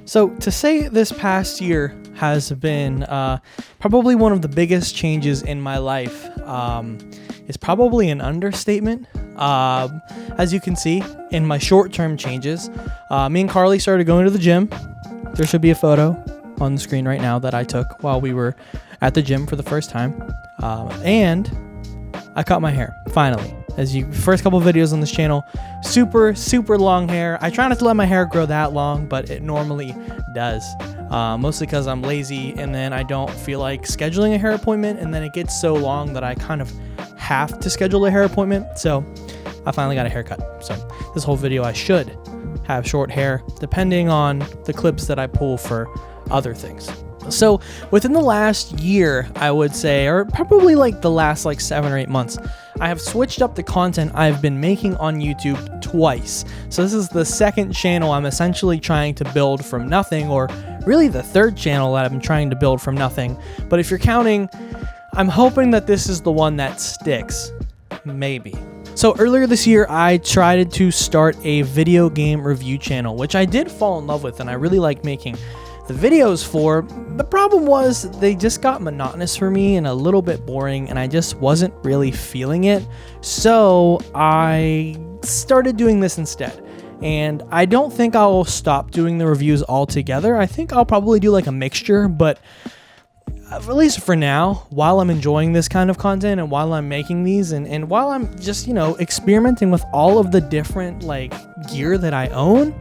So to say this past year has been probably one of the biggest changes in my life is probably an understatement. As you can see in my short-term changes, me and Carly started going to the gym. There should be a photo on the screen right now that I took while we were at the gym for the first time. And I cut my hair, finally. First couple videos on this channel, super long hair. I try not to let my hair grow that long, but it normally does. Mostly because I'm lazy, and then I don't feel like scheduling a hair appointment, and then it gets so long that I kind of have to schedule a hair appointment. So I finally got a haircut. So this whole video I should have short hair, depending on the clips that I pull for other things. So within the last year, I would say, or probably like the last 7 or 8 months, I have switched up the content I've been making on YouTube twice. So this is the second channel I'm essentially trying to build from nothing, or really the third channel that I've been trying to build from nothing. But if you're counting, I'm hoping that this is the one that sticks. Maybe. So earlier this year, I tried to start a video game review channel, which I did fall in love with, and I really like making the videos for. The problem was they just got monotonous for me and a little bit boring, and I just wasn't really feeling it. So I started doing this instead. And I don't think I'll stop doing the reviews altogether. I think I'll probably do like a mixture, but at least for now, while I'm enjoying this kind of content and while I'm making these and while I'm just, experimenting with all of the different gear that I own,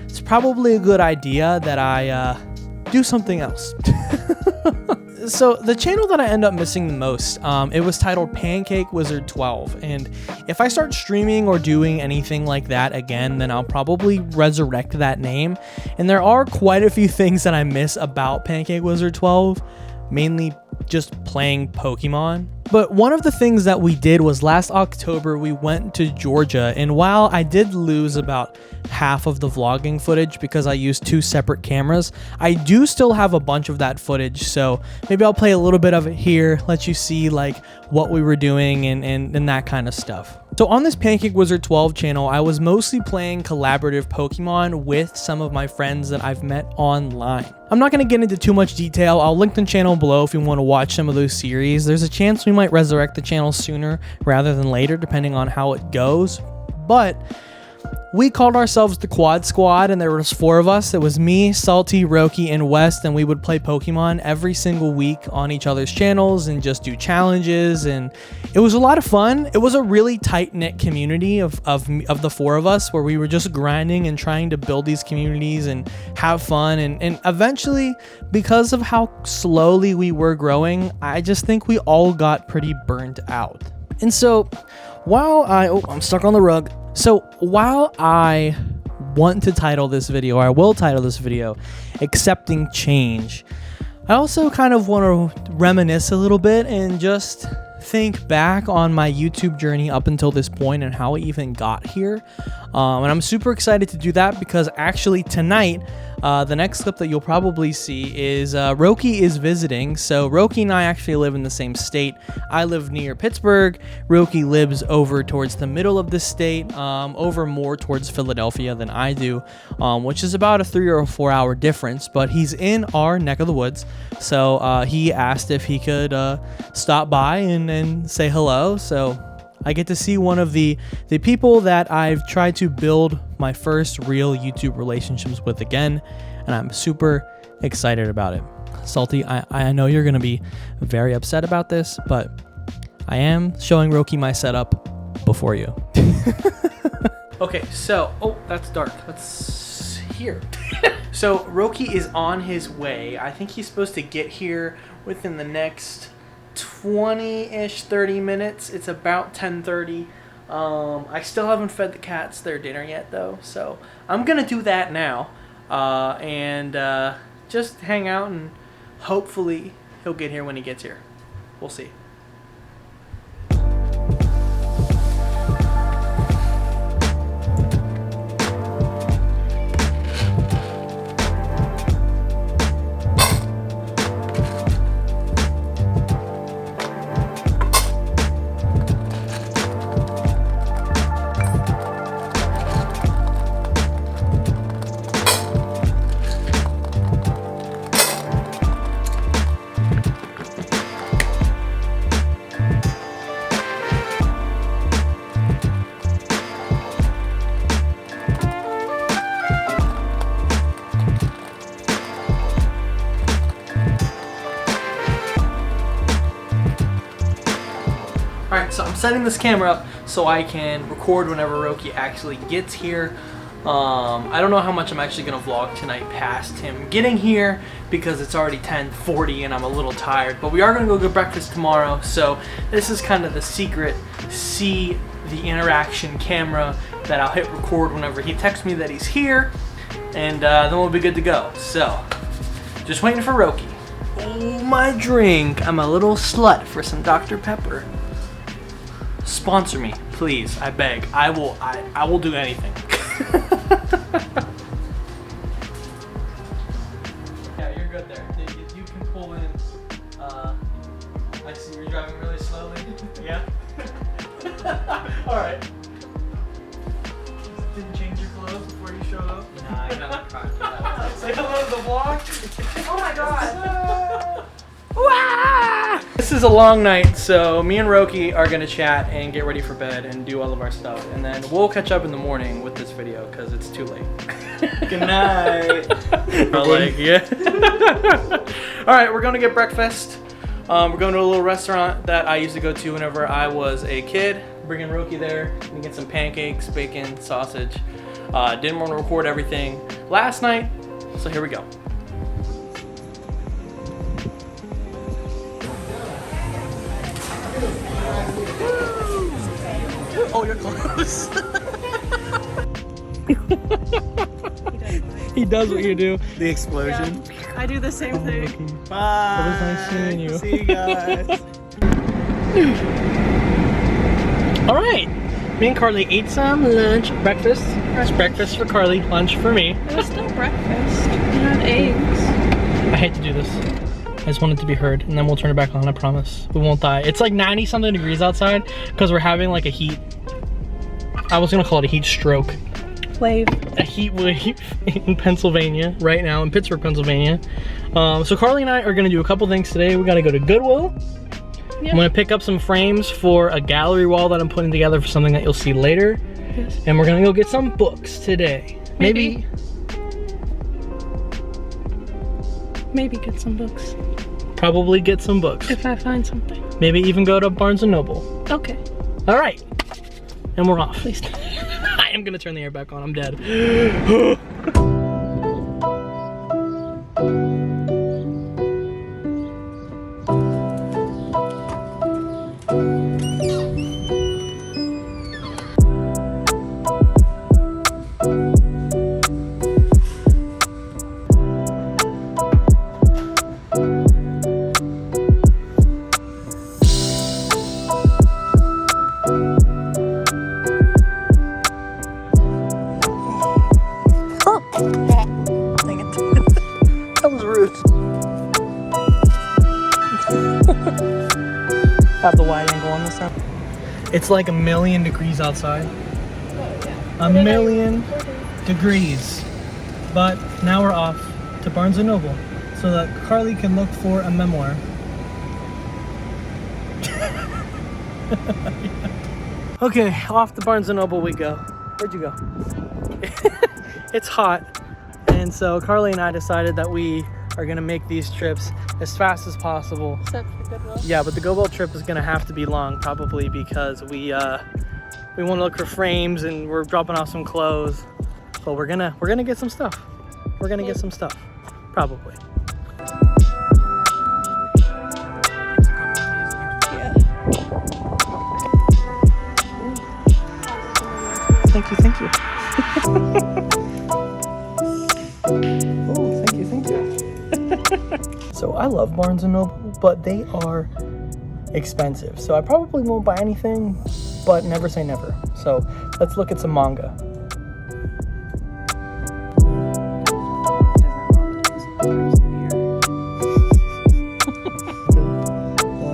it's probably a good idea that I do something else. So the channel that I end up missing the most, it was titled Pancake Wizard 12. And if I start streaming or doing anything like that again, then I'll probably resurrect that name. And there are quite a few things that I miss about Pancake Wizard 12, mainly just playing Pokemon. But one of the things that we did was last October, we went to Georgia, and while I did lose about half of the vlogging footage because I used 2 separate cameras, I do still have a bunch of that footage, so maybe I'll play a little bit of it here, let you see what we were doing and that kind of stuff. So on this Pancake Wizard 12 channel, I was mostly playing collaborative Pokemon with some of my friends that I've met online. I'm not going to get into too much detail. I'll link the channel below if you want to watch some of those series. There's a chance we might resurrect the channel sooner rather than later, depending on how it goes. But we called ourselves the Quad Squad, and there was 4 of us. It was me, Salty, Roki, and West, and we would play Pokemon every single week on each other's channels and just do challenges, and it was a lot of fun. It was a really tight-knit community of the 4 of us, where we were just grinding and trying to build these communities and have fun, and eventually, because of how slowly we were growing, I just think we all got pretty burnt out. And so while I'm stuck on the rug. So while I want to title this video, or I will title this video, Accepting Change, I also kind of want to reminisce a little bit and just think back on my YouTube journey up until this point and how I even got here. And I'm super excited to do that because actually tonight, the next clip that you'll probably see is Roki is visiting. So Roki and I actually live in the same state. I live near Pittsburgh. Roki lives over towards the middle of the state, over more towards Philadelphia than I do, which is about a 3 or 4 hour difference, but he's in our neck of the woods. So he asked if he could stop by and say hello. So I get to see one of the people that I've tried to build my first real YouTube relationships with again, and I'm super excited about it. Salty, I know you're going to be very upset about this, but I am showing Roki my setup before you. Okay, so, oh, that's dark. That's here. So Roki is on his way. I think he's supposed to get here within the next 20-ish, 30 minutes. It's about 10:30. I still haven't fed the cats their dinner yet, though, so I'm gonna do that now, and just hang out, and hopefully he'll get here when he gets here. We'll see. setting this camera up so I can record whenever Roki actually gets here. I don't know how much I'm actually gonna vlog tonight past him getting here because it's already 10:40 and I'm a little tired, but we are gonna go get breakfast tomorrow, so this is kind of the secret see the interaction camera that I'll hit record whenever he texts me that he's here, and then we'll be good to go. So just waiting for Roki. Oh, my drink. I'm a little slut for some Dr. Pepper. Sponsor me, please. I beg. I will do anything. Yeah, you're good there. You can pull in. I see you're driving really slowly. Yeah. All right. Didn't change your clothes before you showed up? Nah, I got the Say hello to the vlog. Oh my god. This is a long night, so me and Roki are gonna chat and get ready for bed and do all of our stuff, and then we'll catch up in the morning with this video because it's too late. Good night. Like, yeah. All right, we're gonna get breakfast. We're going to a little restaurant that I used to go to whenever I was a kid. Bringing Roki there and get some pancakes, bacon, sausage. Didn't want to record everything last night, so here we go. Oh, you're close. He does what you do. The explosion. Yeah, I do the same thing. Bye. It was nice seeing you. See you guys. All right. Me and Carly ate some lunch, breakfast. It's breakfast for Carly, lunch for me. It was still breakfast. We had eggs. I hate to do this. I just want it to be heard, and then we'll turn it back on, I promise. We won't die. It's like 90 something degrees outside because we're having like a heat, I was gonna call it a heat stroke. Wave. A heat wave in Pennsylvania right now, in Pittsburgh, Pennsylvania. So Carly and I are gonna do a couple things today. We gotta go to Goodwill. Yep. I'm gonna pick up some frames for a gallery wall that I'm putting together for something that you'll see later. Yes. And we're gonna go get some books today. Maybe get some books. Probably get some books. If I find something. Maybe even go to Barnes & Noble. Okay. All right. And we're off. Please. I am gonna turn the air back on. I'm dead. Have the wide angle on this one. It's like 1,000,000 degrees outside. A million degrees. But now we're off to Barnes & Noble so that Carly can look for a memoir. Okay, off to Barnes & Noble we go. Where'd you go? It's hot. And so Carly and I decided that we are gonna make these trips as fast as possible. Except for Goodwill. Yeah, but the Goodwill trip is gonna have to be long, probably because we want to look for frames and we're dropping off some clothes. But we're gonna get some stuff. We're gonna get some stuff, probably. Yeah. Thank you. Oh, thank you. So I love Barnes & Noble, but they are expensive. So I probably won't buy anything, but never say never. So let's look at some manga.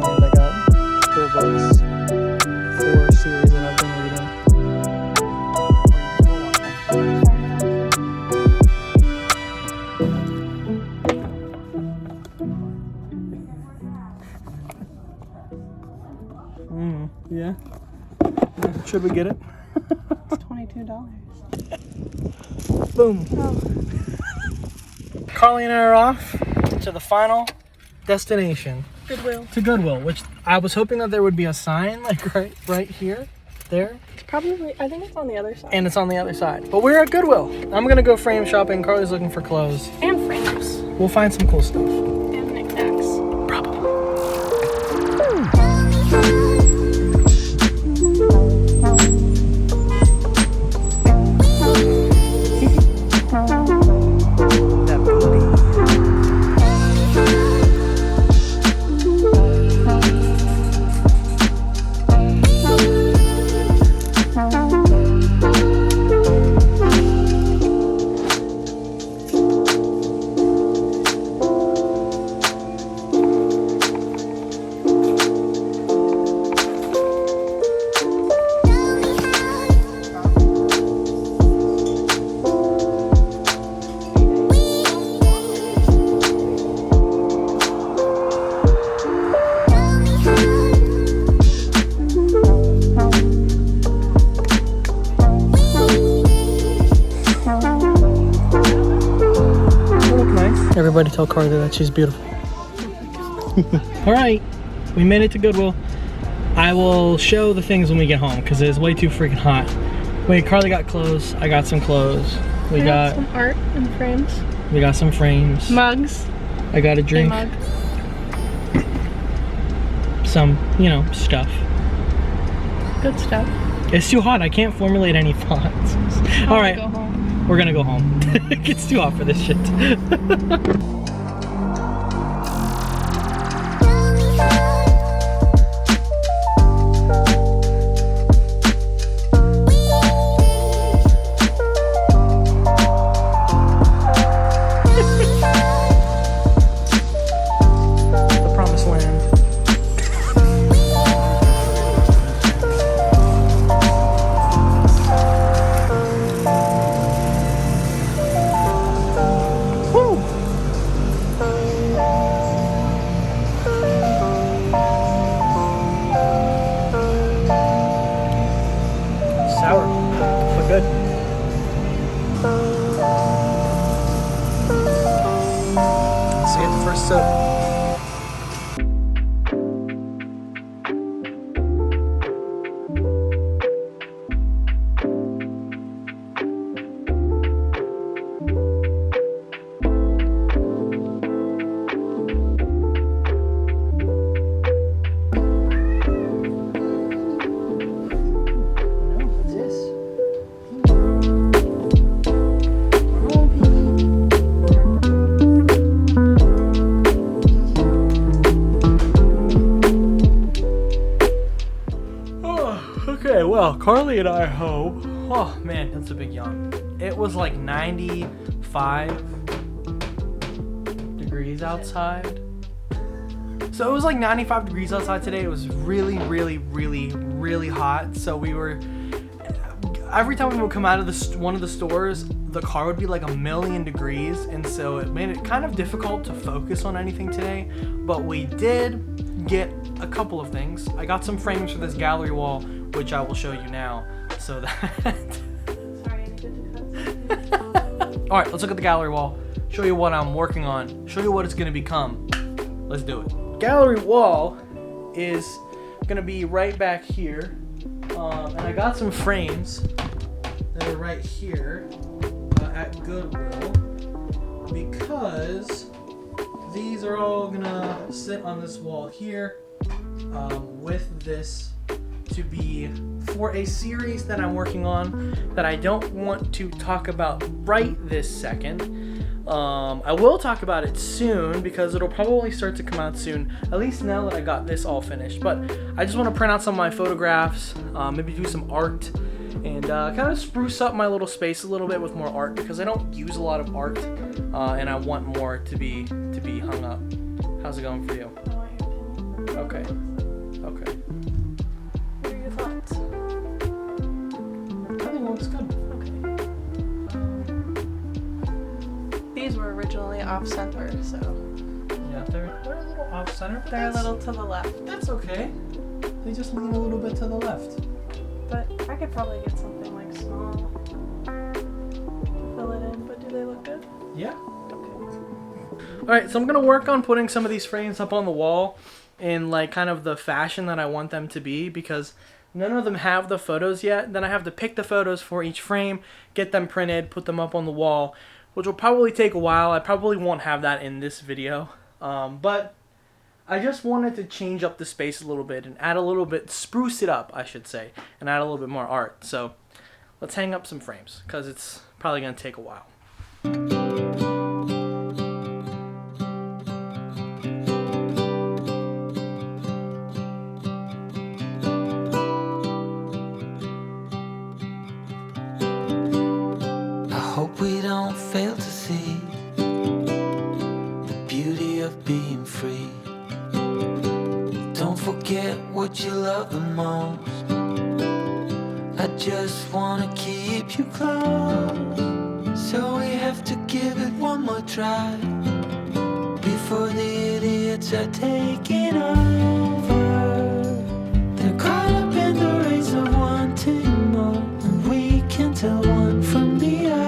And I got 4 books, 4 series that I've been reading. Yeah. Should we get it? It's $22. Boom. Oh. Carly and I are off to the final destination. Goodwill. to Goodwill, which I was hoping that there would be a sign like right here, there. It's probably, I think it's on the other side. And it's on the other side. But we're at Goodwill. I'm gonna go frame shopping. Carly's looking for clothes. And frames. We'll find some cool stuff. And knickknacks. Probably. That booty. Everybody tell Carly that she's beautiful. All right, we made it to Goodwill. I will show the things when we get home because it's way too freaking hot. Wait, Carly got clothes. I got some clothes. We got some art and frames. We got some frames. Mugs. I got a drink. A mug. Some, stuff. Good stuff. It's too hot. I can't formulate any thoughts. All right, Go home. we're gonna go home. It's too hot for this shit. The promised land. Sour, but good. See it first sip. Okay, well, Carly and I are home. Oh man, that's a big yawn. It was like 95 degrees outside. So it was like 95 degrees outside today. It was really, really, really, really hot. So we were, every time we would come out of one of the stores, the car would be like a million degrees. And so it made it kind of difficult to focus on anything today. But we did get a couple of things. I got some frames for this gallery wall, which I will show you now. So that... Sorry, I needed to cut. All right, let's look at the gallery wall. Show you what I'm working on. Show you what it's gonna become. Let's do it. Gallery wall is gonna be right back here. And I got some frames that are right here at Goodwill because these are all gonna sit on this wall here with this to be for a series that I'm working on that I don't want to talk about right this second. I will talk about it soon because it'll probably start to come out soon, at least now that I got this all finished. But I just want to print out some of my photographs, maybe do some art, and kind of spruce up my little space a little bit with more art because I don't use a lot of art, and I want more to be hung up. How's it going for you? I want your opinion. Okay. Okay. What are your thoughts? I think it looks good. These were originally off center, so Yeah, they're a little off center. But they're a that's- little to the left. That's okay. They just lean a little bit to the left. But I could probably get something like small to fill it in. But do they look good? Yeah. Okay. Alright, so I'm going to work on putting some of these frames up on the wall in like kind of the fashion that I want them to be, because none of them have the photos yet. Then I have to pick the photos for each frame, get them printed, put them up on the wall, which will probably take a while. I probably won't have that in this video, but I just wanted to change up the space a little bit and add a little bit, spruce it up, I should say, and add a little bit more art. So let's hang up some frames, because it's probably going to take a while. Hope we don't fail to see the beauty of being free. Don't forget what you love the most. I just wanna keep you close, so we have to give it one more try before the idiots are taking over. They're caught up in the race of wanting more, and we can tell one from the other.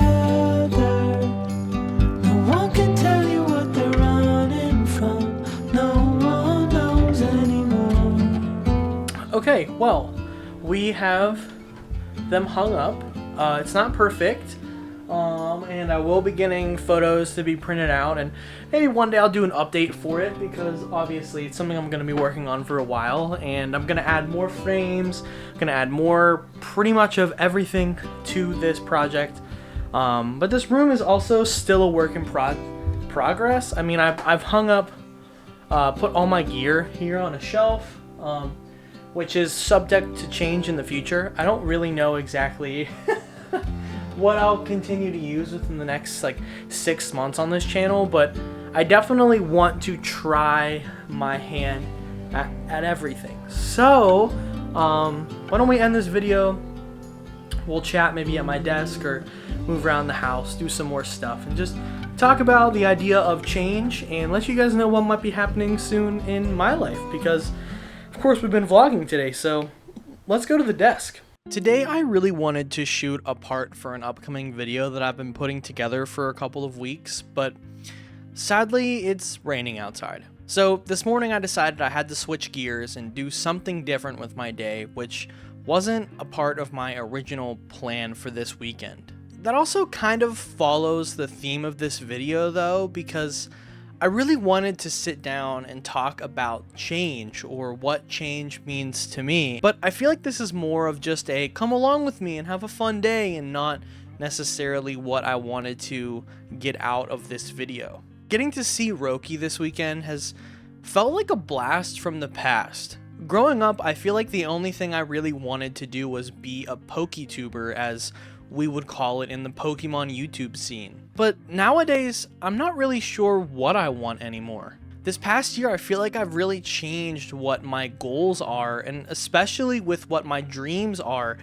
No one can tell you what they're running from. No one knows anymore. Okay, well, we have them hung up. It's not perfect, and I will be getting photos to be printed out, and maybe one day I'll do an update for it, because obviously it's something I'm going to be working on for a while, and I'm going to add more frames, I'm going to add more, pretty much of everything to this project. But this room is also still a work in progress. I mean, I've hung up, put all my gear here on a shelf, which is subject to change in the future. I don't really know exactly what I'll continue to use within the next like 6 months on this channel, but I definitely want to try my hand at everything. So why don't we end this video? We'll chat maybe at my desk or move around the house, do some more stuff, and just talk about the idea of change and let you guys know what might be happening soon in my life, because of course we've been vlogging today, so let's go to the desk. Today I really wanted to shoot a part for an upcoming video that I've been putting together for a couple of weeks, but sadly it's raining outside. So this morning I decided I had to switch gears and do something different with my day, which wasn't a part of my original plan for this weekend. That also kind of follows the theme of this video though, because I really wanted to sit down and talk about change, or what change means to me, but I feel like this is more of just a come along with me and have a fun day, and not necessarily what I wanted to get out of this video. Getting to see Roki this weekend has felt like a blast from the past. Growing up, I feel like the only thing I really wanted to do was be a PokeTuber, as we would call it in the Pokemon YouTube scene. But nowadays, I'm not really sure what I want anymore. This past year, I feel like I've really changed what my goals are, and especially with what my dreams are.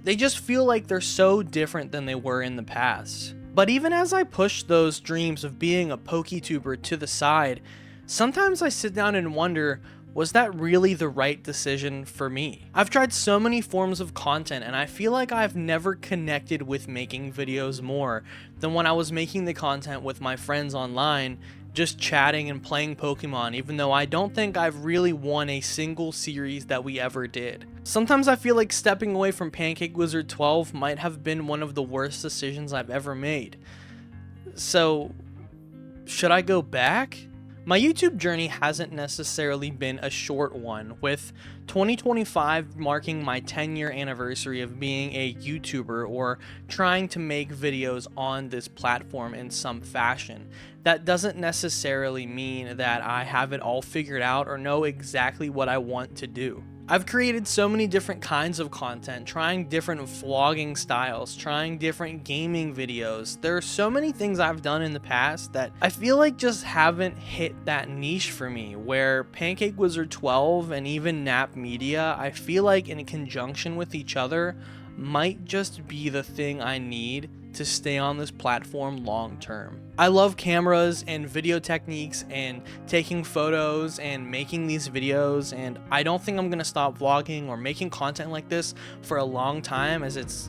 They just feel like they're so different than they were in the past. But even as I push those dreams of being a PokeTuber to the side, sometimes I sit down and wonder, was that really the right decision for me? I've tried so many forms of content, and I feel like I've never connected with making videos more than when I was making the content with my friends online, just chatting and playing Pokemon, even though I don't think I've really won a single series that we ever did. Sometimes I feel like stepping away from Pancake Wizard 12 might have been one of the worst decisions I've ever made. So, should I go back? My YouTube journey hasn't necessarily been a short one, with 2025 marking my 10-year anniversary of being a YouTuber, or trying to make videos on this platform in some fashion. That doesn't necessarily mean that I have it all figured out or know exactly what I want to do. I've created so many different kinds of content, trying different vlogging styles, trying different gaming videos. There are so many things I've done in the past that I feel like just haven't hit that niche for me, where Pancake Wizard 12 and even Knapp Media, I feel like in conjunction with each other, might just be the thing I need to stay on this platform long term. I love cameras and video techniques and taking photos and making these videos, and I don't think I'm gonna stop vlogging or making content like this for a long time, as it's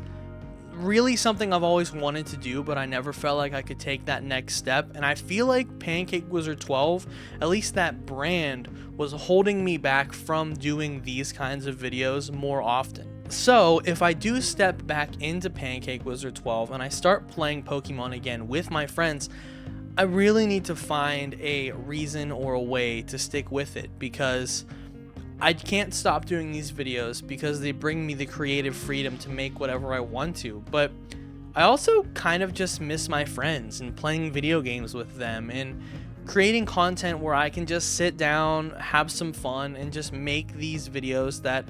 really something I've always wanted to do, but I never felt like I could take that next step. And I feel like Pancake Wizard 12, at least that brand, was holding me back from doing these kinds of videos more often. So if I do step back into Pancake Wizard 12 and I start playing Pokemon again with my friends, I really need to find a reason or a way to stick with it, because I can't stop doing these videos because they bring me the creative freedom to make whatever I want to. But I also kind of just miss my friends and playing video games with them and creating content where I can just sit down, have some fun, and just make these videos that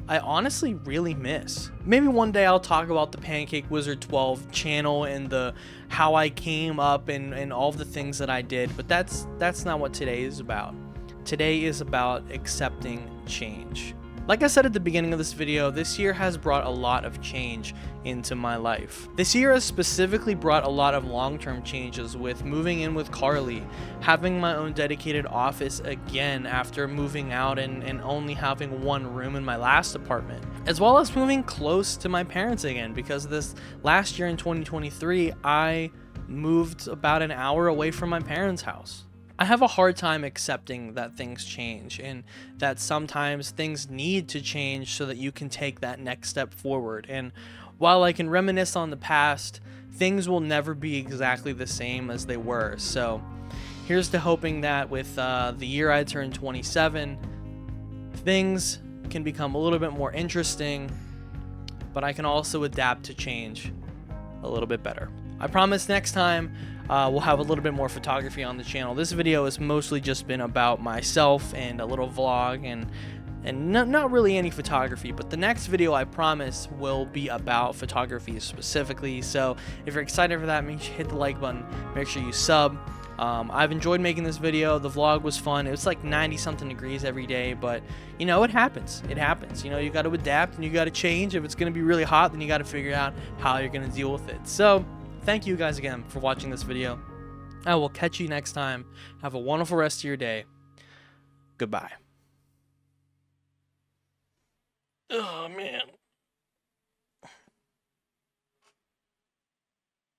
I honestly really miss. Maybe one day I'll talk about the Pancake Wizard 12 channel and how I came up and all the things that I did, but that's not what today is about. Today is about accepting change. Like I said at the beginning of this video, this year has brought a lot of change into my life. This year has specifically brought a lot of long-term changes, with moving in with Carly, having my own dedicated office again after moving out and only having one room in my last apartment, as well as moving close to my parents again, because this last year in 2023, I moved about an hour away from my parents' house. I have a hard time accepting that things change and that sometimes things need to change so that you can take that next step forward. And while I can reminisce on the past, things will never be exactly the same as they were. So here's to hoping that with the year I turn 27, things can become a little bit more interesting, but I can also adapt to change a little bit better. I promise next time we'll have a little bit more photography on the channel. This video has mostly just been about myself and a little vlog and not really any photography, but the next video I promise will be about photography specifically. So if you're excited for that, make sure you hit the like button, make sure you sub. I've enjoyed making this video. The vlog was fun. It was like 90 something degrees every day, but you know, it happens. You know, you got to adapt and you got to change. If it's going to be really hot, then you got to figure out how you're going to deal with it. So thank you guys again for watching this video. I will catch you next time. Have a wonderful rest of your day. Goodbye. Oh, man.